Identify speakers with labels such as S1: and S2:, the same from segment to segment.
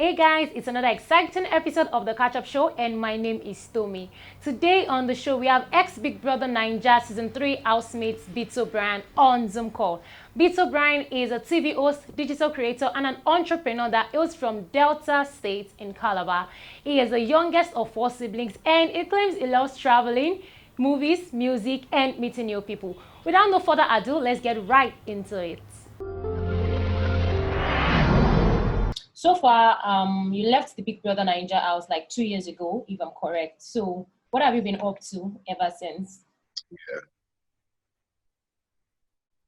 S1: Hey guys, it's another exciting episode of the Catch Up Show, and my name is Tommy. Today on the show, we have Ex-BBNaija Season 3 Housemate-Bitto Bryan on Zoom call. Bitto Bryan is a TV host, digital creator, and an entrepreneur that hails from Delta State in Calabar. He is the youngest of 4 siblings, and he claims he loves traveling, movies, music, and meeting new people. Without no further ado, let's get right into it. So far, you left the Big Brother Naija house like 2 years ago, if I'm correct. So what have you been up to ever since?
S2: Yeah.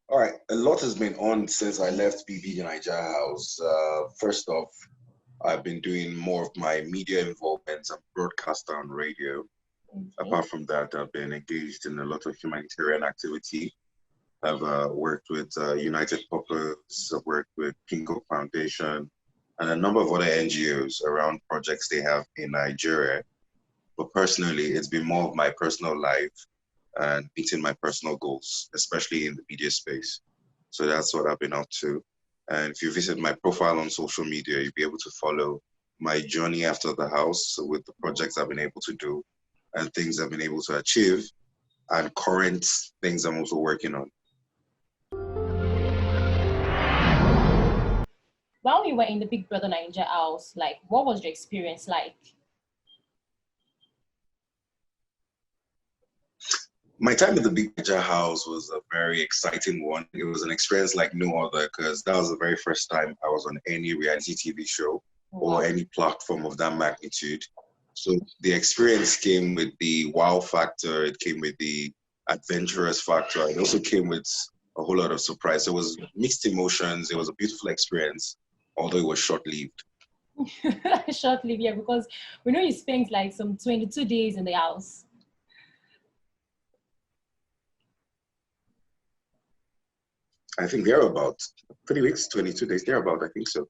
S2: All right. A lot has been on since I left BBNaija House. First off, I've been doing more of my media involvement. I'm a broadcaster on radio.
S1: Okay.
S2: Apart from that, I've been engaged in a lot of humanitarian activity. I've worked with United Purpose, I've worked with Koko Foundation, and a number of other NGOs around projects they have in Nigeria. But personally, it's been more of my personal life and meeting my personal goals, especially in the media space. So that's what I've been up to. And if you visit my profile on social media, you'll be able to follow my journey after the house with the projects I've been able to do and things I've been able to achieve and current things I'm also working on.
S1: While you were in the Big Brother Naija house, like, what was your experience like?
S2: My time in the Big Naija House was a very exciting one. It was an experience like no other because that was the very first time I was on any reality TV show or any platform of that magnitude. So the experience came with the wow factor, it came with the adventurous factor, it also came with a whole lot of surprise. So it was mixed emotions. It was a beautiful experience, although it was short-lived.
S1: Short-lived, yeah, because we know you spent like some 22 days in the house.
S2: I think they're about 3 weeks, 22 days, they're about, I think so.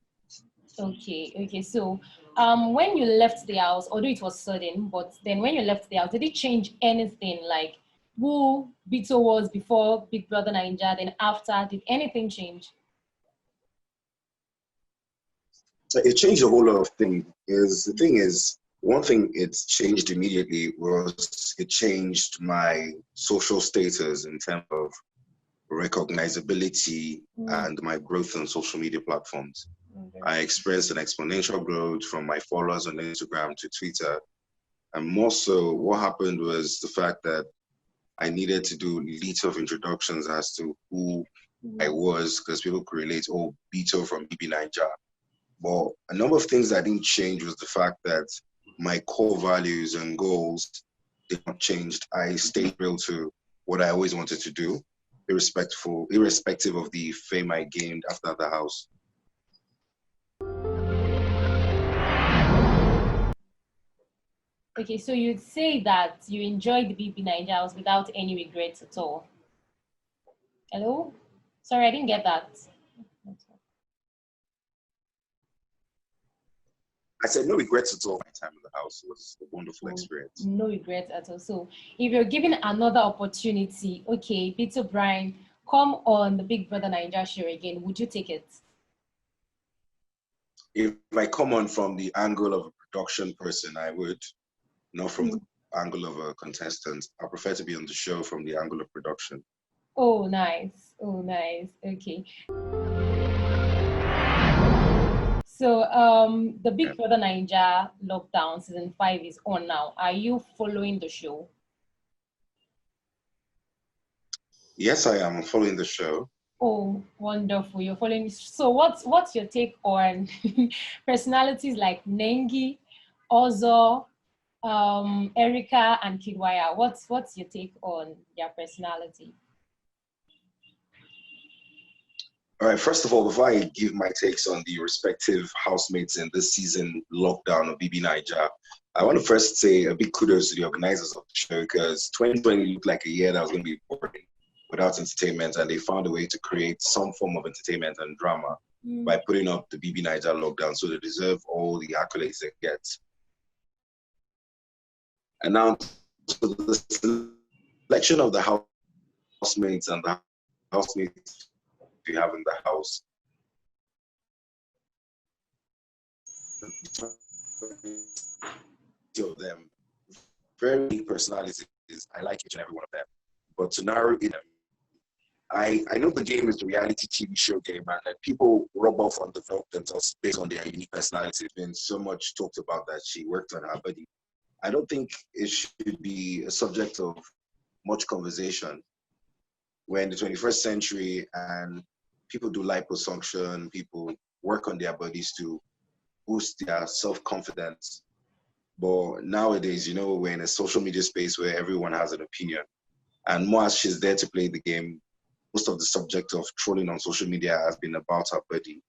S1: Okay. So when you left the house, although it was sudden, but then when you left the house, did it change anything? Like who Bitto was before Big Brother Naija, then after, did anything change?
S2: So it changed a whole lot of things. The thing is, one thing it's changed immediately was it changed my social status in terms of recognizability and my growth on social media platforms. I experienced an exponential growth from my followers on Instagram to Twitter. And more so, what happened was the fact that I needed to do little of introductions as to who I was, because people could relate, oh, Bitto from BBNaija. But a number of things that didn't change was the fact that my core values and goals did not change. I stayed real to what I always wanted to do, irrespective of the fame I gained after the house.
S1: Okay, so you'd say that you enjoyed the BBNaija house without any regrets at all. Hello? Sorry, I didn't get that.
S2: I said no regrets at all. My time in the house was a wonderful experience.
S1: No regrets at all. So if you're given another opportunity, okay, Bitto Bryan, come on the Big Brother Naija show again, would you take it?
S2: If I come on from the angle of a production person, I would. Not from the angle of a contestant. I prefer to be on the show from the angle of production.
S1: Oh, nice. Okay. So the Big Brother Naija lockdown season 5 is on now. Are you following the show?
S2: Yes, I am following the show.
S1: Oh, wonderful. You're following. So what's your take on personalities like Nengi, Ozo, Erica, and Kidwaya? What's your take on their personality?
S2: All right, first of all, before I give my takes on the respective housemates in this season lockdown of BBNaija, I want to first say a big kudos to the organizers of the show, because 2020 looked like a year that was going to be boring without entertainment, and they found a way to create some form of entertainment and drama by putting up the BBNaija lockdown, so they deserve all the accolades they get. And now, to the selection of the housemates and the housemates we have in the house. of them, very big personalities. I like each and every one of them. But to narrow it, I know the game is the reality TV show game, and that people rub off on develop themselves based on their unique personality. There's been so much talked about that she worked on her body. I don't think it should be a subject of much conversation. We're in the 21st century, and people do liposuction, people work on their bodies to boost their self-confidence. But nowadays, we're in a social media space where everyone has an opinion. And more as she's there to play the game, most of the subject of trolling on social media has been about her body.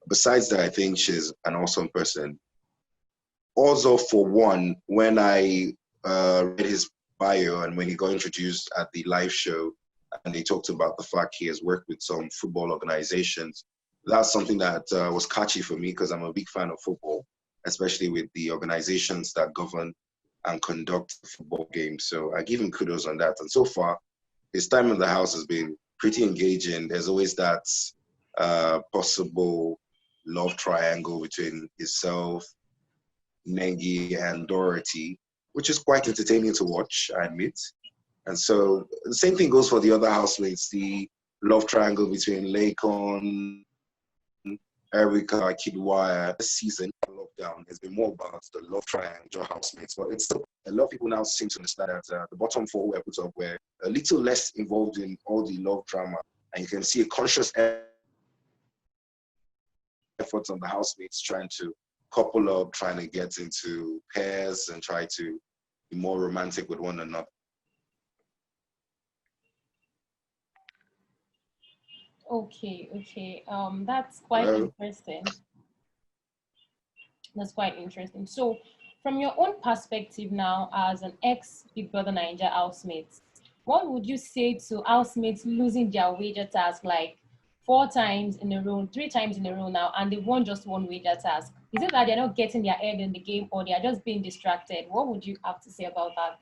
S2: Besides that, I think she's an awesome person. Also, for one, when I read his bio and when he got introduced at the live show, and they talked about the fact he has worked with some football organizations, that's something that was catchy for me because I'm a big fan of football, especially with the organizations that govern and conduct football games. So I give him kudos on that. And so far, his time in the house has been pretty engaging. There's always that possible love triangle between himself, Nengi, and Dorothy, which is quite entertaining to watch, I admit. And so the same thing goes for the other housemates, the love triangle between Lakon, Erica, Kidwire. This season, lockdown has been more about the love triangle housemates, but it's still a lot of people now seem to understand that the bottom four were put up were a little less involved in all the love drama, and you can see a conscious effort on the housemates trying to couple up, trying to get into pairs and try to be more romantic with one another.
S1: Okay. That's quite
S2: Hello?
S1: interesting. That's quite interesting. So, from your own perspective now, as an ex-Big Brother Naija housemate, what would you say to housemates losing their wager task like 4 times in a row, 3 times in a row now, and they won just one wager task? Is it that they're not getting their head in the game or they are just being distracted? What would you have to say about that?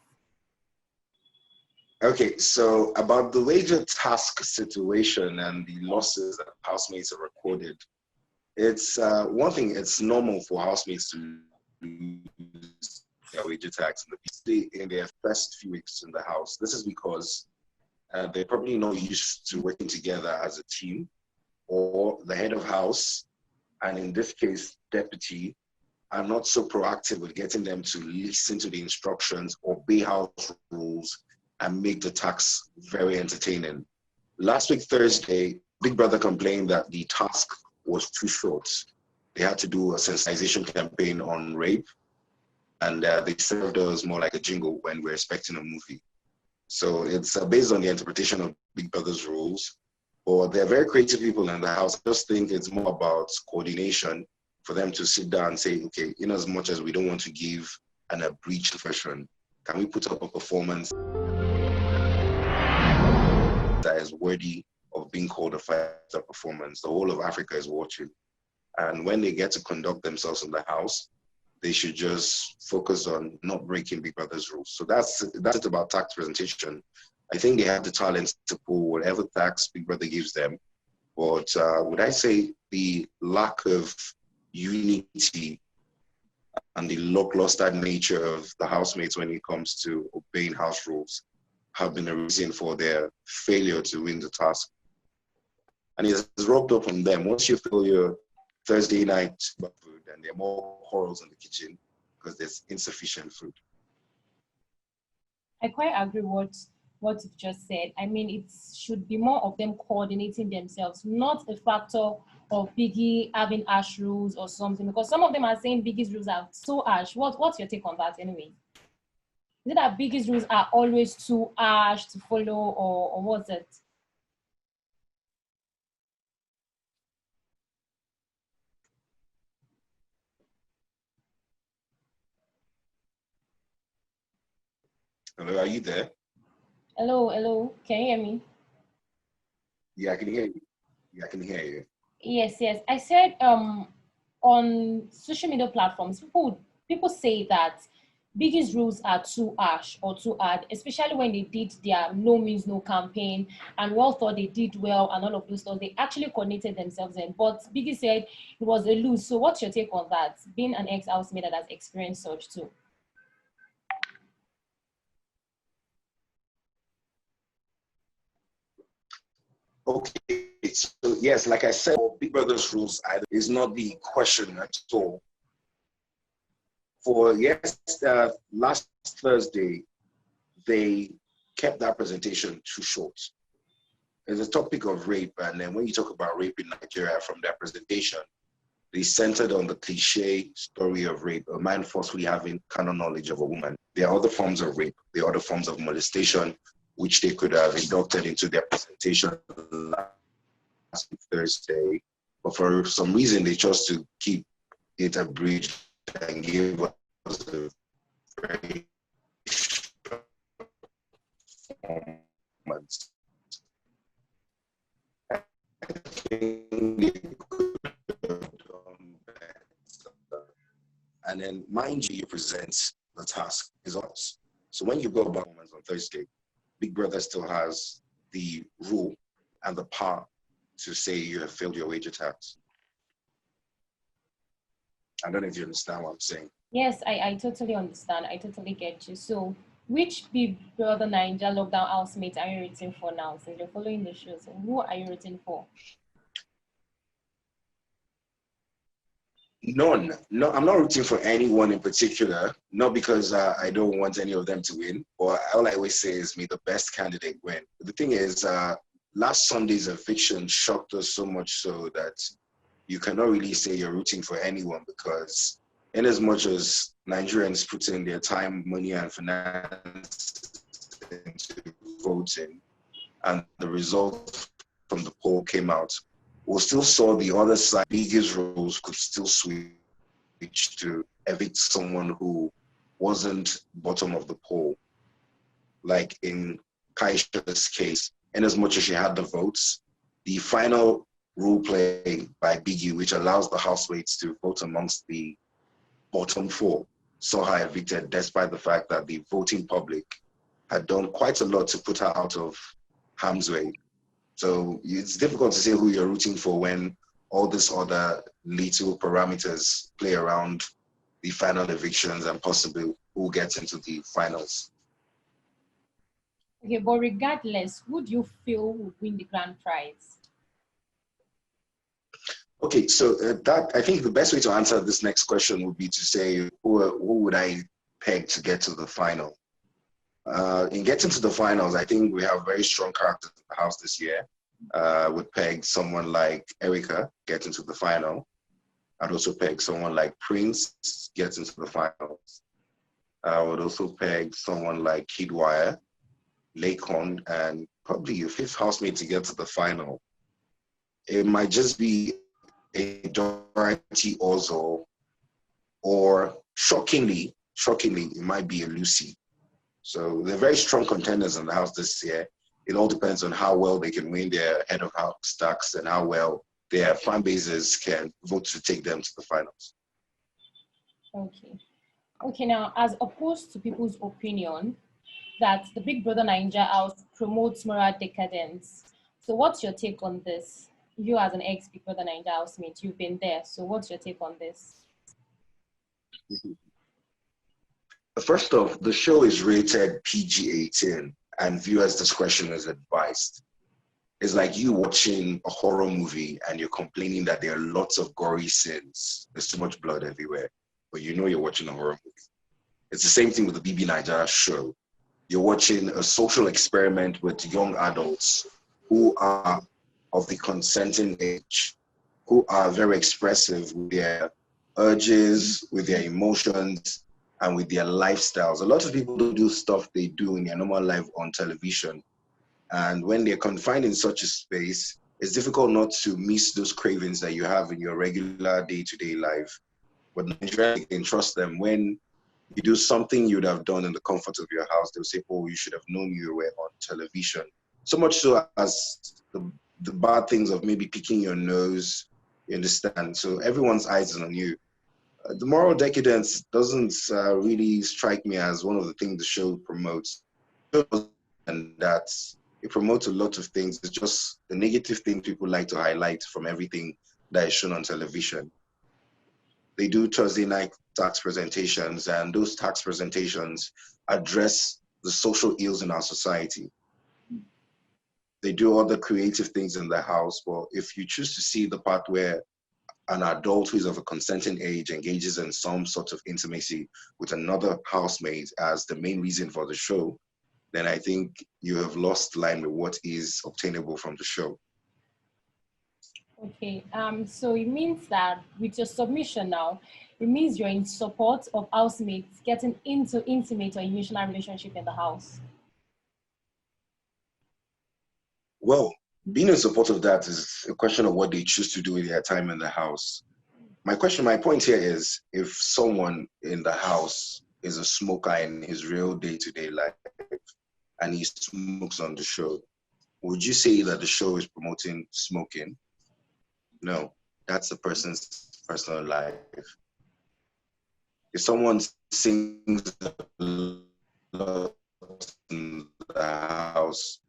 S2: Okay, so about the wager task situation and the losses that housemates have recorded, it's one thing, it's normal for housemates to lose their wager tax in their first few weeks in the house. This is because they're probably not used to working together as a team, or the head of house, and in this case, deputy, are not so proactive with getting them to listen to the instructions, obey house rules, and make the tax very entertaining. Last week, Thursday, Big Brother complained that the task was too short. They had to do a sensitization campaign on rape, and they served us more like a jingle when we're expecting a movie. So it's based on the interpretation of Big Brother's rules. But they're very creative people in the house. I just think it's more about coordination for them to sit down and say, okay, in as much as we don't want to give an abridged version, can we put up a performance that is worthy of being called a five-star performance? The whole of Africa is watching. And when they get to conduct themselves in the house, they should just focus on not breaking Big Brother's rules. So that's it about tax presentation. I think they have the talent to pull whatever tax Big Brother gives them. But would I say the lack of unity and the lackluster nature of the housemates when it comes to obeying house rules have been a reason for their failure to win the task. And it's rubbed up on them. Once you fail your Thursday night food, and there are more quarrels in the kitchen because there's insufficient food.
S1: I quite agree what you've just said. I mean, it should be more of them coordinating themselves, not a factor of Biggie having harsh rules or something. Because some of them are saying Biggie's rules are so harsh. What's your take on that anyway? Is it that Biggie's rules are always too harsh to follow, or what's it?
S2: Hello, are you there?
S1: Hello. Can you hear me?
S2: Yeah, I can hear you. Yeah, I can hear you.
S1: Yes. I said on social media platforms, people say that Biggie's rules are too harsh or too hard, especially when they did their no means no campaign and we all thought they did well and all of those stuff. They actually coordinated themselves in. But Biggie said it was a lose. So what's your take on that? Being an ex-housemate that has experienced such too.
S2: Okay, so yes, like I said, Big Brother's rules is not the question at all. For last Thursday, they kept that presentation too short. There's a topic of rape, and then when you talk about rape in Nigeria from that presentation, they centered on the cliche story of rape, a man forcefully having carnal knowledge of a woman. There are other forms of rape, there are other forms of molestation, which they could have inducted into their presentation last Thursday. But for some reason, they chose to keep it abridged and give us a very short performance. I think they could have done better. And then, mind you, presents the task is us. So when you go about performance on Thursday, Big Brother still has the rule and the power to say you have failed your wager task. I don't know if you understand what I'm saying.
S1: Yes, I totally understand. I totally get you. So which Big Brother Ninja lockdown housemate are you rooting for now? Since you're following the show, so who are you rooting for?
S2: None. No, I'm not rooting for anyone in particular. Not because I don't want any of them to win, but all I always say is, may the best candidate win. The thing is, last Sunday's eviction shocked us so much so that you cannot really say you're rooting for anyone, because in as much as Nigerians put in their time, money, and finance into voting, and the result from the poll came out, we still saw the other side. Biggest rules could still switch to evict someone who wasn't bottom of the poll. Like in Kaisha's case, in as much as she had the votes, the final rule play by Biggie, which allows the housemates to vote amongst the bottom four, saw her evicted, despite the fact that the voting public had done quite a lot to put her out of harm's way. So it's difficult to say who you're rooting for when all these other little parameters play around the final evictions and possibly who gets into the finals.
S1: Okay, but regardless, who do you feel would win the grand prize?
S2: Okay, so that I think the best way to answer this next question would be to say who would I peg to get to the final? In getting to the finals, I think we have very strong characters in the house this year. Would peg someone like Erica get into the final. I'd also peg someone like Prince get into the finals. I would also peg someone like Kidwire, Lakon, and probably a fifth housemate to get to the final. It might just be a Dorothy Ozo, or shockingly, it might be a Lucy. So they're very strong contenders in the house this year. It all depends on how well they can win their head of house stacks and how well their fan bases can vote to take them to the finals.
S1: Okay. Okay, now as opposed to people's opinion that the Big Brother Ninja house promotes moral decadence. So what's your take on this? You as an ex-Big Brother Ninja housemate, you've been there. So what's your take on this?
S2: First off, the show is rated PG-18 and viewers' discretion is advised. It's like you watching a horror movie and you're complaining that there are lots of gory scenes. There's too much blood everywhere, but you know you're watching a horror movie. It's the same thing with the BBNaija show. You're watching a social experiment with young adults who are of the consenting age, who are very expressive with their urges, with their emotions, and with their lifestyles. A lot of people don't do stuff they do in their normal life on television. And when they're confined in such a space, it's difficult not to miss those cravings that you have in your regular day-to-day life. But Nigerians can trust them. When you do something you would have done in the comfort of your house, they'll say, oh, you should have known you were on television. So much so as the bad things of maybe picking your nose, you understand? So everyone's eyes is on you. The moral decadence doesn't really strike me as one of the things the show promotes. And that it promotes a lot of things. It's just the negative things people like to highlight from everything that is shown on television. They do Thursday night tax presentations, and those tax presentations address the social ills in our society. They do other creative things in the house, but if you choose to see the part where an adult who is of a consenting age engages in some sort of intimacy with another housemate as the main reason for the show, then I think you have lost line with what is obtainable from the show.
S1: Okay, so it means that with your submission now, it means you're in support of housemates getting into intimate or emotional relationship in the house.
S2: Well, being in support of that is a question of what they choose to do with their time in the house. My point here is if someone in the house is a smoker in his real day-to-day life and he smokes on the show, would you say that the show is promoting smoking? No, that's the person's personal life. If someone sings a lot in the house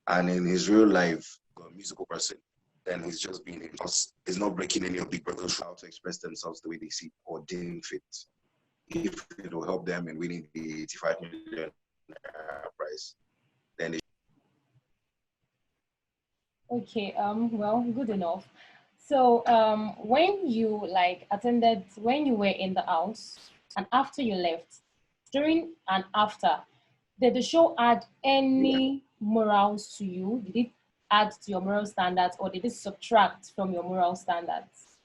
S2: and in his real life, a musical person, then he's just being in house. He's not breaking any of Big Brother's how to express themselves the way they see or deem fit. If it will help them in winning the 85 million prize, then they
S1: Okay, well, good enough. So, when you like attended, when you were in the house and after you left, during and after, did the show add any morals to you? Did it add to your moral standards or did it subtract from your moral standards?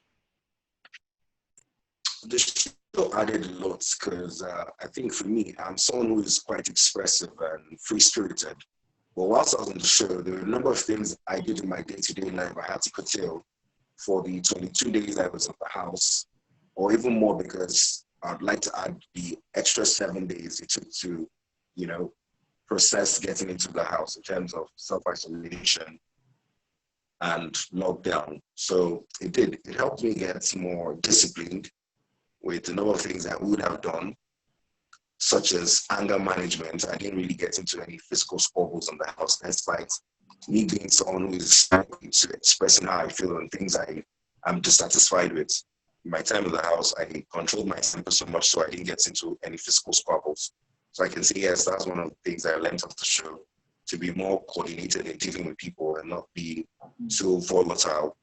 S2: the show added a lot because I think for me, I'm someone who is quite expressive and free spirited. But whilst I was on the show, there were a number of things I did in my day-to-day life I had to curtail for the 22 days I was at the house, or even more because I'd like to add the extra 7 days it took to, you know, process getting into the house in terms of self-isolation and lockdown. So it did. It helped me get more disciplined with a number of things I would have done, such as anger management. I didn't really get into any physical squabbles in the house, despite me being someone who is to expressing how I feel and things I'm dissatisfied with. In my time in the house, I controlled my temper so much so I didn't get into any physical squabbles. So I can say, yes, that's one of the things I learned off the show, to be more coordinated in dealing with people and not be so volatile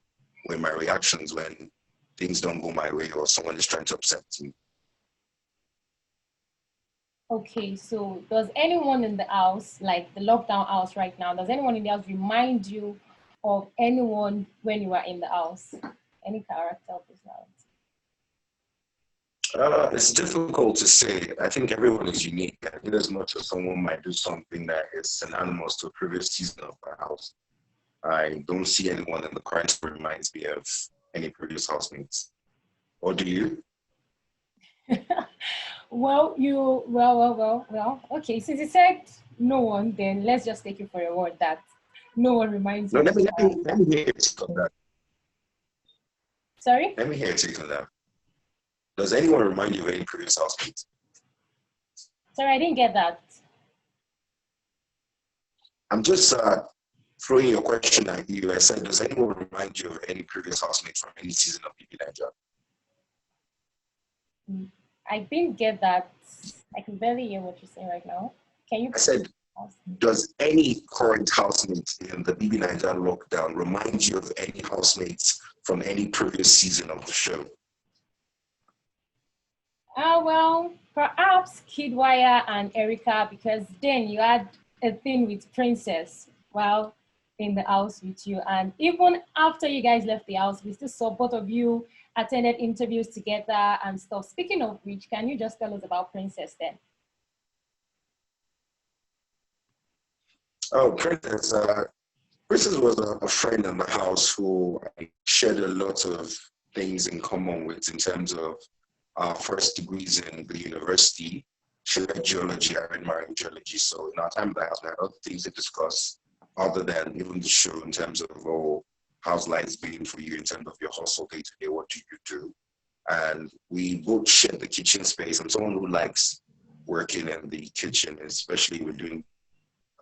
S2: with my reactions when things don't go my way or someone is trying to upset me.
S1: Okay, so does anyone in the house, like the lockdown house right now, does anyone in the house remind you of anyone when you were in the house? Any character or personality?
S2: It's difficult to say. I think everyone is unique. I think as much as someone might do something that is synonymous to a previous season of the house, I don't see anyone in the current who reminds me of any previous housemates. Or do you?
S1: Well. Okay, since you said no one, then let's just take you for your word that no one reminds
S2: No,
S1: you of any
S2: let me
S1: character.
S2: hear your take on that.
S1: Sorry?
S2: Let me hear your take on that. Does anyone remind you of any previous housemates?
S1: Sorry, I didn't get that.
S2: I'm just throwing your question at you. I said, does anyone remind you of any previous housemates from any season of BB-Naija?
S1: I didn't get that. I can barely hear what you're saying right now. Can you
S2: I said, does any current housemate in the BB-Naija lockdown remind you of any housemates from any previous season of the show?
S1: Well, perhaps Kidwire and Erica, because then you had a thing with Princess while in the house with you. And even after you guys left the house, we still saw both of you attended interviews together and stuff. Speaking of which, can you just tell us about Princess then?
S2: Oh, Princess was a friend in the house who I shared a lot of things in common with in terms of our first degrees in the university. She read geology, I read marine geology. So in our time in the house, we had other things to discuss other than even the show in terms of, oh, how's life been for you in terms of your hustle day to day, what do you do? and we both share the kitchen space. I'm someone who likes working in the kitchen, especially with doing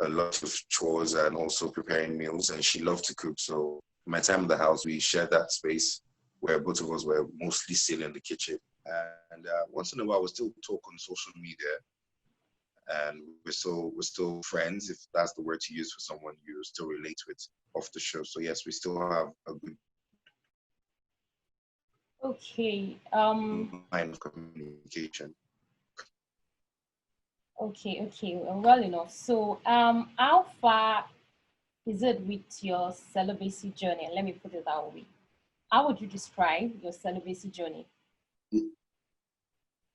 S2: a lot of chores and also preparing meals. And she loved to cook. So my time in the house, we shared that space where both of us were mostly still in the kitchen. And once in a while, we still talk on social media, and we're still friends, if that's the word to use for someone you still relate with off the show. So yes, we still have a good
S1: Okay.
S2: line of communication.
S1: Okay. Okay. Well enough. So, how far is it with your celibacy journey? Let me put it that way. How would you describe your celibacy journey?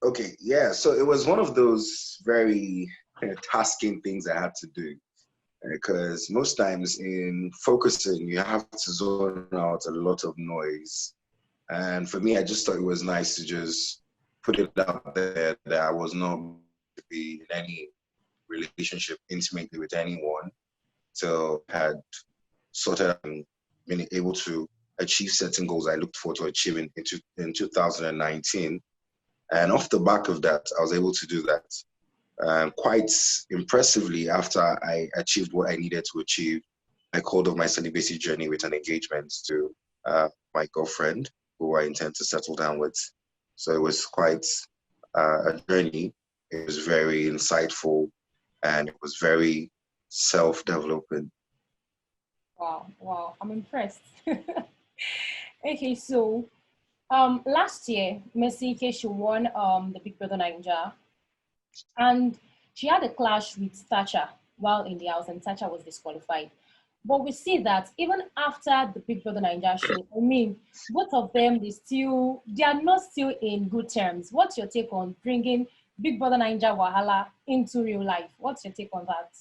S2: Okay, yeah. So it was one of those very tasking things I had to do, because most times in focusing, you have to zone out a lot of noise. And for me, I just thought it was nice to just put it out there that I was not going to be in any relationship intimately with anyone. So I had sorted out and been able to achieve certain goals I looked forward to achieving in 2019. And off the back of that, I was able to do that. Quite impressively, after I achieved what I needed to achieve, I called off my celibacy journey with an engagement to my girlfriend, who I intend to settle down with. So it was quite a journey. It was very insightful, and it was very self-developing.
S1: Wow. Wow. I'm impressed. Okay. So, last year, Mercy K, she won the Big Brother Ninja, and she had a clash with Thatcher while in the house, and Thatcher was disqualified. But we see that even after the Big Brother Ninja show, I mean, both of them, they are not still in good terms. What's your take on bringing Big Brother Ninja Wahala into real life? What's your take on that?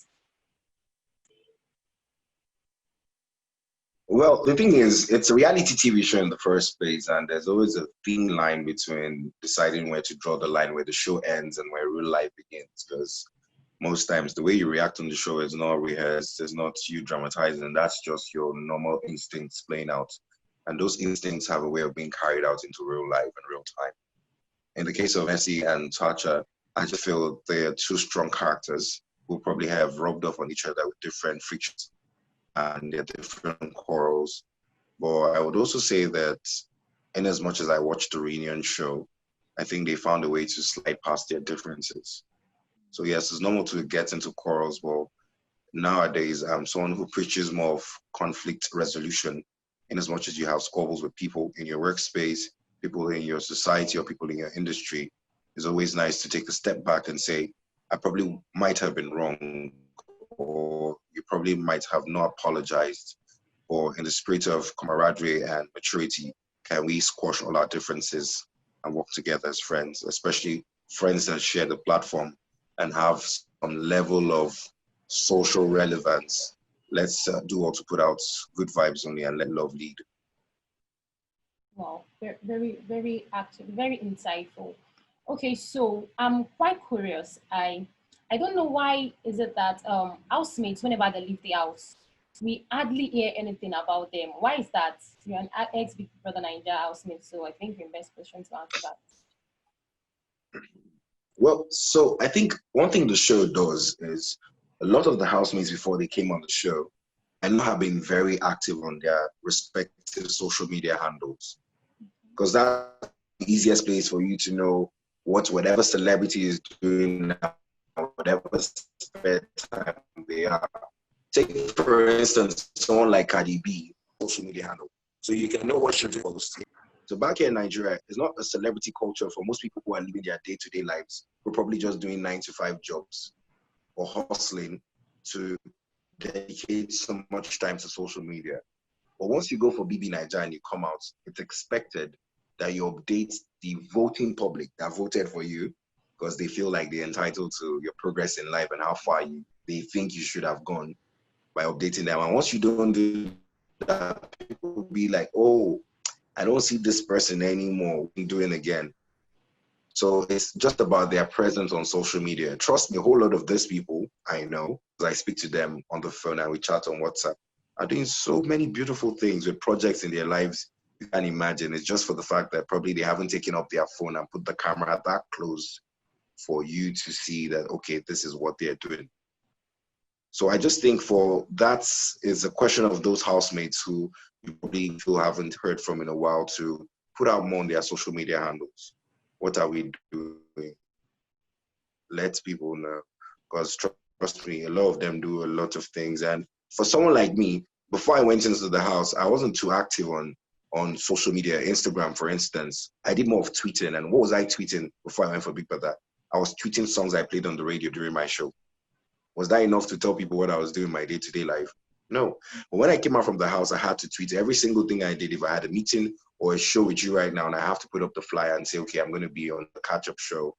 S2: Well, the thing is, it's a reality TV show in the first place, and there's always a thin line between deciding where to draw the line where the show ends and where real life begins. Because most times the way you react on the show is not rehearsed, it's not you dramatizing, that's just your normal instincts playing out. And those instincts have a way of being carried out into real life and real time. In the case of Essie and Tacha, I just feel they are two strong characters who probably have rubbed off on each other with different frictions and their different quarrels. But I would also say that in as much as I watched the reunion show, I think they found a way to slide past their differences. So yes, it's normal to get into quarrels, but nowadays I'm someone who preaches more of conflict resolution. In as much as you have squabbles with people in your workspace, people in your society, or people in your industry, it's always nice to take a step back and say, I probably might have been wrong, or you probably might have not apologized, or in the spirit of camaraderie and maturity, can we squash all our differences and work together as friends, especially friends that share the platform and have some level of social relevance? Let's do all to put out good vibes only and let love lead.
S1: Wow, very, very active, very insightful. Okay, so I'm quite curious. I don't know why is it that housemates, whenever they leave the house, we hardly hear anything about them. Why is that? You're an ex Big Brother Ninja housemate, so I think you're in best position to answer that.
S2: Well, so I think one thing the show does is a lot of the housemates before they came on the show, I know have been very active on their respective social media handles, because that's the easiest place for you to know what whatever celebrity is doing now, whatever spare time they are. Take, for instance, someone like Cardi B, social media handle. So you can know what she's doing. So back here in Nigeria, it's not a celebrity culture for most people who are living their day-to-day lives. We're probably just doing 9 to 5 jobs or hustling to dedicate so much time to social media. But once you go for BB Naija and you come out, it's expected that you update the voting public that voted for you, because they feel like they're entitled to your progress in life and how far they think you should have gone by updating them. And once you don't do that, people will be like, oh, I don't see this person anymore. What are you doing again? So it's just about their presence on social media. Trust me, a whole lot of these people I know, as I speak to them on the phone and we chat on WhatsApp, are doing so many beautiful things with projects in their lives you can imagine. It's just for the fact that probably they haven't taken up their phone and put the camera that close for you to see that, okay, this is what they're doing. So I just think for that is a question of those housemates who you probably feel haven't heard from in a while to put out more on their social media handles. What are we doing? Let people know. Because trust me, a lot of them do a lot of things. And for someone like me, before I went into the house, I wasn't too active on social media. Instagram, for instance, I did more of tweeting. And what was I tweeting before I went for Big Brother? I was tweeting songs I played on the radio during my show. Was that enough to tell people what I was doing in my day-to-day life? No. But when I came out from the house, I had to tweet every single thing I did. If I had a meeting or a show with you right now, and I have to put up the flyer and say, okay, I'm going to be on the catch-up show,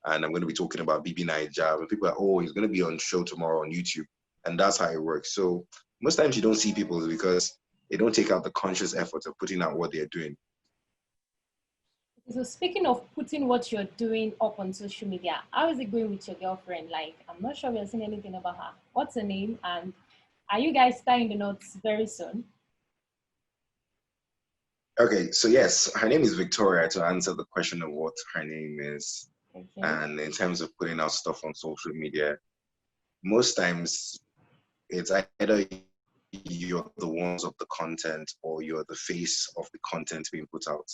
S2: and I'm going to be talking about BB-Naija. And people are, oh, he's going to be on show tomorrow on YouTube. And that's how it works. So most times you don't see people because they don't take out the conscious effort of putting out what they're doing.
S1: So speaking of putting what you're doing up on social media, how is it going with your girlfriend? Like, I'm not sure we have seen anything about her. What's her name? And are you guys tying the knots very soon?
S2: Okay, so yes, her name is Victoria, to answer the question of what her name is.
S1: Okay.
S2: And in terms of putting out stuff on social media, most times it's either you're the ones of the content or you're the face of the content being put out.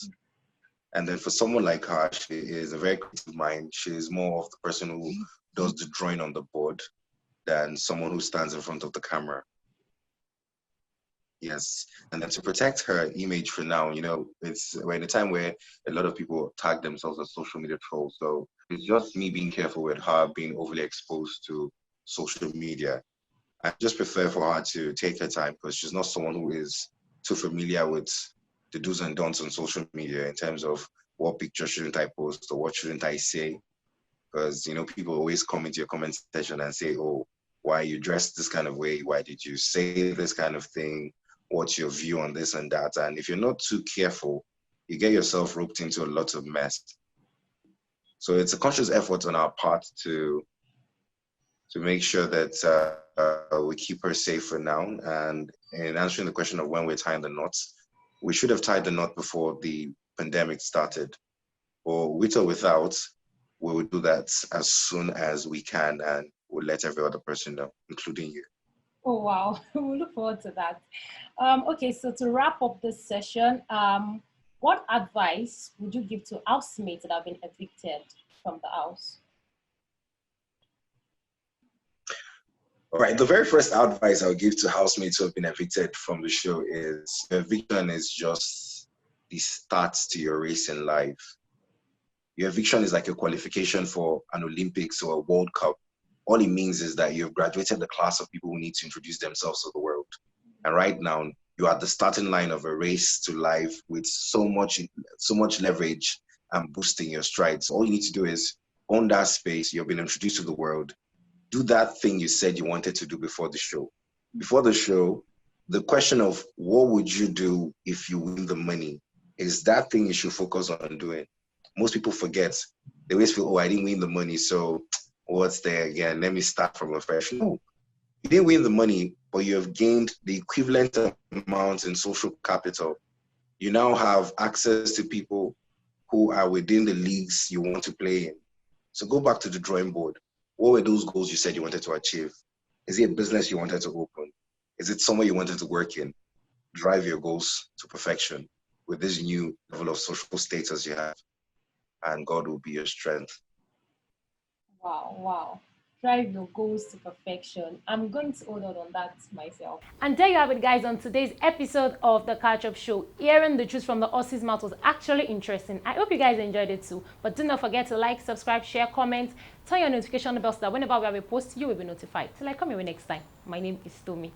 S2: And then for someone like her, she is a very creative mind. She's more of the person who does the drawing on the board than someone who stands in front of the camera. Yes. And then to protect her image for now, you know, we're in a time where a lot of people tag themselves as social media trolls. So it's just me being careful with her being overly exposed to social media. I just prefer for her to take her time because she's not someone who is too familiar with the do's and don'ts on social media in terms of what picture shouldn't I post or what shouldn't I say. Because, you know, people always come into your comment section and say, oh, why you dressed this kind of way? Why did you say this kind of thing? What's your view on this and that? And if you're not too careful, you get yourself roped into a lot of mess. So it's a conscious effort on our part to make sure that we keep her safe for now. And in answering the question of when we're tying the knots, we should have tied the knot before the pandemic started. Or with or without, we will do that as soon as we can, and we'll let every other person know, including you.
S1: Oh, wow. We look forward to that. Okay, so to wrap up this session, what advice would you give to housemates that have been evicted from the house?
S2: All right, the very first advice I'll give to housemates who have been evicted from the show is eviction is just the start to your race in life. Your eviction is like a qualification for an Olympics or a World Cup. All it means is that you've graduated the class of people who need to introduce themselves to the world. And right now, you're at the starting line of a race to life with so much leverage and boosting your strides. All you need to do is own that space. You've been introduced to the world. Do that thing you said you wanted to do before the show. Before the show, the question of what would you do if you win the money is that thing you should focus on doing. Most people forget. They always feel, oh, I didn't win the money, so what's there again? Let me start from afresh. No, you didn't win the money, but you have gained the equivalent amount in social capital. You now have access to people who are within the leagues you want to play in. So go back to the drawing board. What were those goals you said you wanted to achieve? Is it a business you wanted to open? Is it somewhere you wanted to work in? Drive your goals to perfection with this new level of social status you have, and God will be your strength.
S1: Wow, wow. Drive your goals to perfection. I'm going to hold on that myself. And there you have it, guys, on today's episode of the Catch Up Show. Hearing the truth from the horse's mouth was actually interesting. I hope you guys enjoyed it too. But do not forget to like, subscribe, share, comment, turn your notification bell so that whenever we have a post, you will be notified. Till I come your way next time. My name is Tomi.